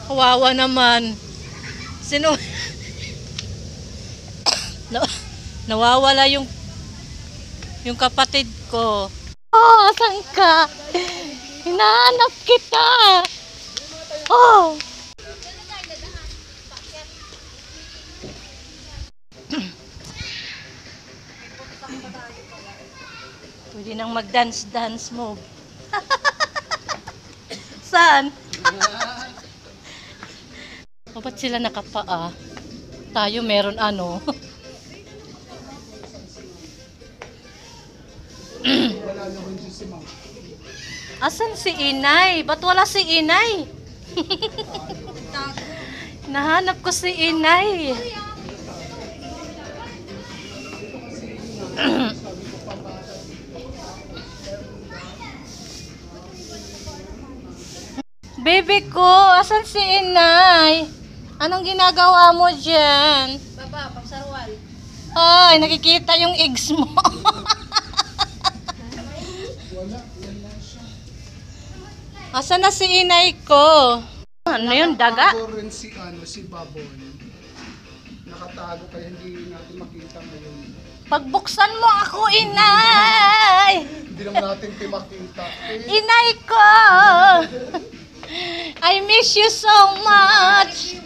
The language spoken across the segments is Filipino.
Kawawa naman. Sino? Na nawawala yung kapatid ko. Oh, asan ka? Hinahanap kita. Oh. Pwede nang mag-dance move. Saan? O, ba't sila nakapaa? Tayo meron ano. Asan si Inay? Ba't wala si Inay? Nahanap ko si Inay. Baby ko, asan si Inay? Anong ginagawa mo dyan? Baba, pagsarwal. Ay, nakikita yung eggs mo. Asan na si Inay ko? Ano yun, daga? Nakatago rin si Babon. Nakatago kaya hindi natin makita ngayon. Pagbuksan mo ako, Inay! Hindi naman natin makita. Inay ko! I miss you so much!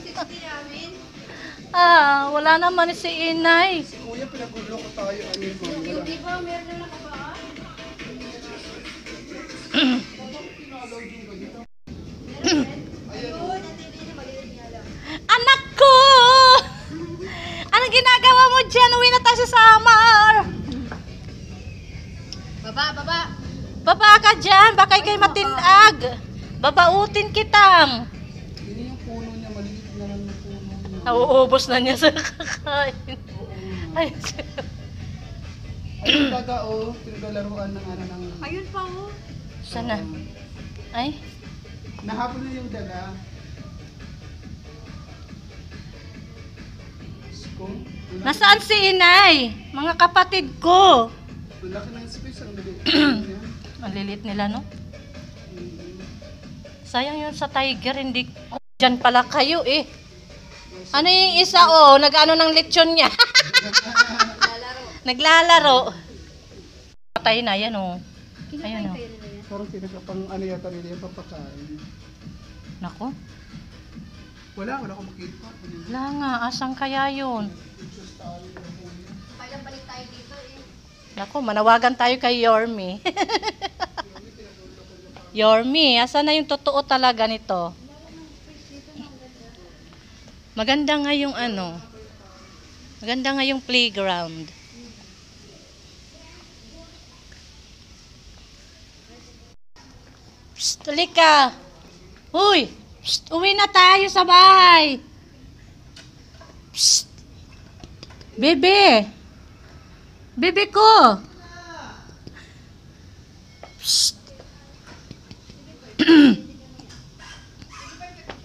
Wala naman si Inay. Si Kuya, pinagulo ko tayo. Ano yung mga Di ba, meron na nakabaan? Anak ko! Anong ginagawa mo dyan? Uwi na tayo sa summer! Baba, baba. Baba ka dyan, baka ikay matinag. Babautin kitang. Hindi yung puno niya, maliit na lang yung puno niya. Nauubos na niya sa kakain. Ay, Ayun daga oh, pinaglalaruan ng ano ng... Ayun pa, oh. sana. Ay, Nahapon na yung daga. nasaan si Inay? Mga kapatid ko. Laki ng space, ang liit niya. Ang lilit nila, no? Sayang yun sa tiger, hindi. Diyan pala kayo eh. Ano yung isa oh, nag-ano ng lechon niya? Naglalaro. Patay na yan oh. Ayun oh. Parang pinagapang ano yata nila yung papakain. Nako. Wala akong makita. Wala nga, asang kaya yun? Kailan balik tayo dito, eh. Nako, manawagan tayo kay Yorme. Yorme, asan na yung totoo talaga nito? Maganda nga yung ano. Maganda nga yung playground. Psst, halika. Huy, psst, uwi na tayo sa bahay. Psst. Bebe. Bebe ko. Psst.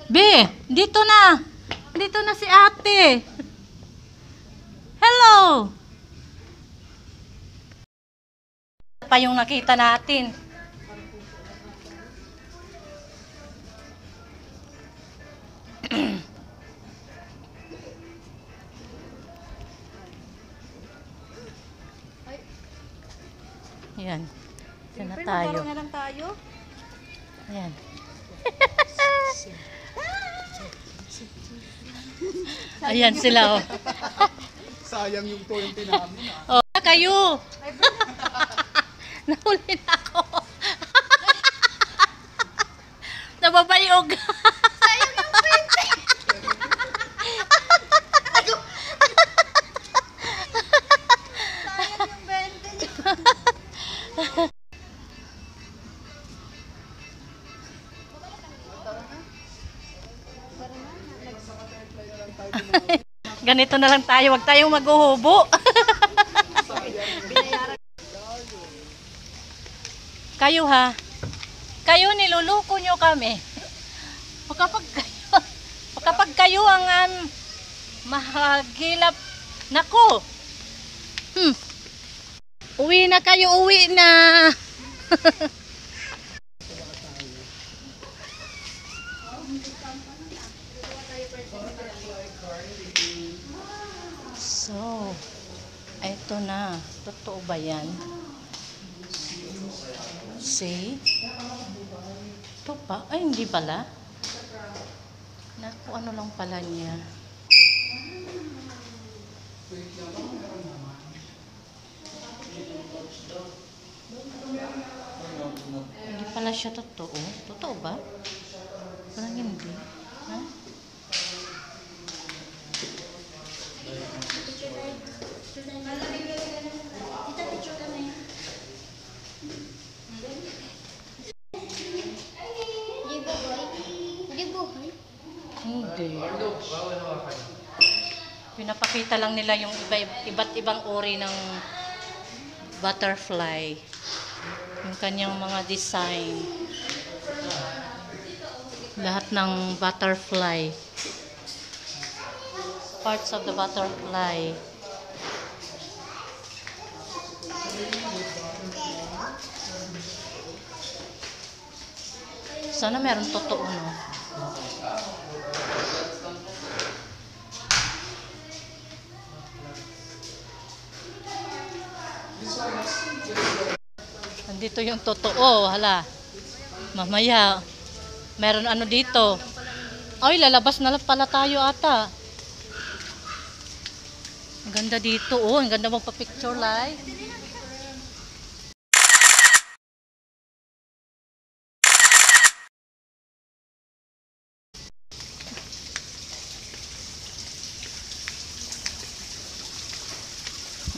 Be, dito na. Dito na si ate. Hello. Pa yung nakita natin. Yan. Diyan na tayo. na lang tayo. Ayan. Ayan sila oh. Sayang yung 20 namin. Oh, kayo. Nahuli na ako. Nababayog. Sayang yung 20. Ganito na lang tayo, wag tayong maghuhubo. Kayo ha. Kayo niluluko nyo kami. Kapag kayo ang mahagilap. Nako. Uwi na kayo, uwi na. So, eto na. Totoo ba yan? See? Ito pa? Ay, hindi pala. Naku, ano lang pala niya. Hindi pala siya totoo. Totoo ba? Parang hindi. Ha? Hindi buhay. Hindi buhay. Hindi. Pinapakita lang nila yung iba't ibang uri ng butterfly. Yung kanyang mga design. Lahat ng butterfly. Parts of the butterfly. Sana meron totoo, no? Nandito yung totoo, hala. Mamaya, meron ano dito. Ay, lalabas na lang pala tayo ata. Ang ganda dito, oh. Ang ganda magpa-picture live.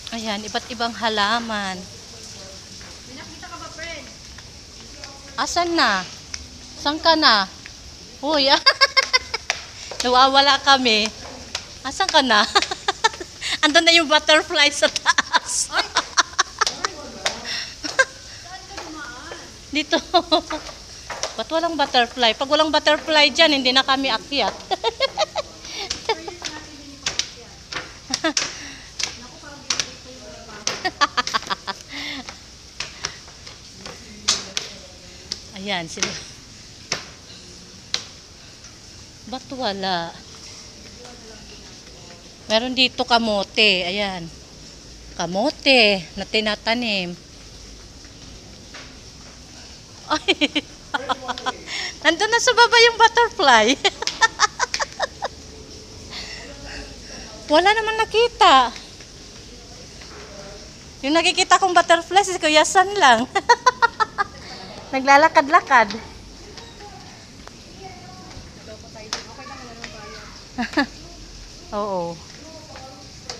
Ayan, iba't ibang halaman. May nakita ka ba, friend? Asan na? Saan ka na? Uy, nawawala kami. Asan ka na? Andun na yung butterfly sa taas. Saan ka dumaan? Dito. Ba't walang butterfly? Pag walang butterfly dyan, hindi na kami akyat. Ayan, sila. Ba't wala? Meron dito kamote. Ayan. Kamote na tinatanim. Ay. Nandun na sa baba yung butterfly. Wala naman nakita. Yung nakikita kong butterfly, si Kuya San lang. Naglalakad-lakad. Oo.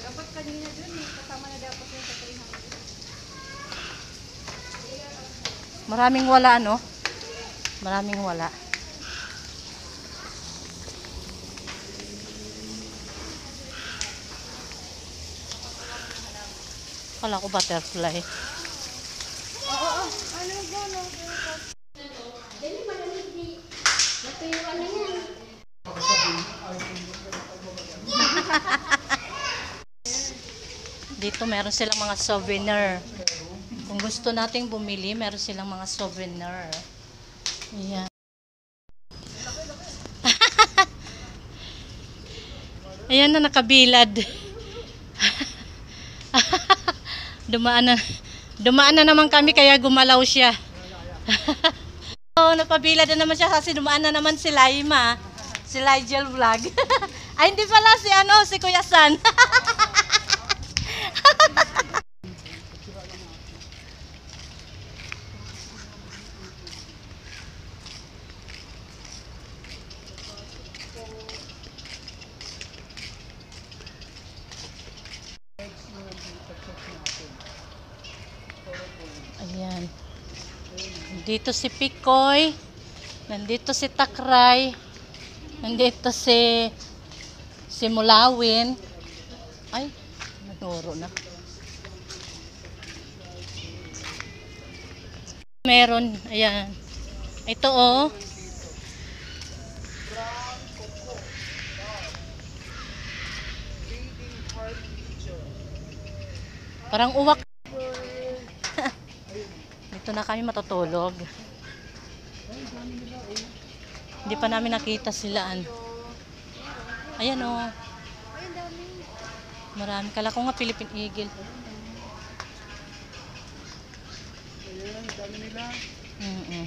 Dapat kanina dun eh. Kasama na dapat yung sa 300. Maraming wala, no? Maraming wala. Kala ko butterfly. Oo. Ano ba? Dali malamig ni. Natuyuan na yan. Dito meron silang mga souvenir. Kung gusto nating bumili, meron silang mga souvenir. Ayan. Ayan na, nakabilad. Dumaan na naman kami kaya gumalaw siya. Oh, napabilad na naman siya kasi dumaan na naman si Laima. Si Ligel Vlog. Ay, hindi pala si Kuya San. Ayan. Nandito si Pikoy. Nandito si Takray. Nandito si Mulawin. Ay, naguro na. Meron, ayan. Ito oh. Parang uwak. Dito na kami matutulog. Hindi pa namin nakita sila. Ayan o. Ayun, dami. Marami. Kala ko nga Philippine Eagle. Ayan, dami nila. Mm-mm.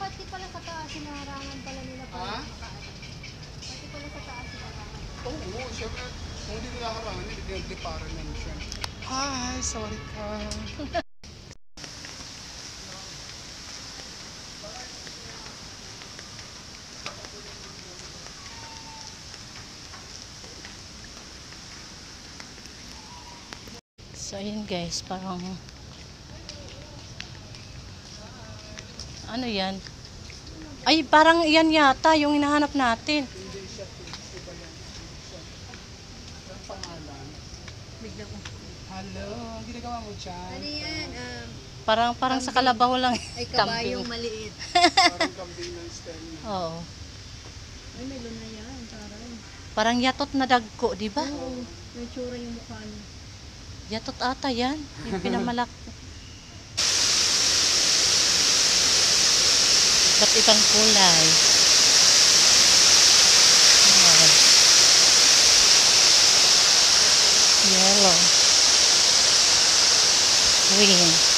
Pati pala sa taas, sinaharangan pala nila Ha? Pati pala sa taas, sinaharangan. Oo, syempre. Kung hindi nila harangan, hindi niliparan naman siya. Hi, sorry ka. So, ayun guys. Parang ano yan? Ay, parang yan yata yung hinahanap natin. Hindi siya iba yan. Ang pangalan. Bigla ko. Hello, ang ginagawa mo dyan? Ano yan? Parang sa kalabaw lang. Ay, Kambing. kabayong maliit. Parang kambing ng stem niya. Oo. Ay, may luna yan. Taray. Parang yatot na dagko, di ba? Oo. May tsura yung mukha niya. Yatot ata yan. Yung pinamalak. Ba't ibang kulay? Wow. Yellow. Green.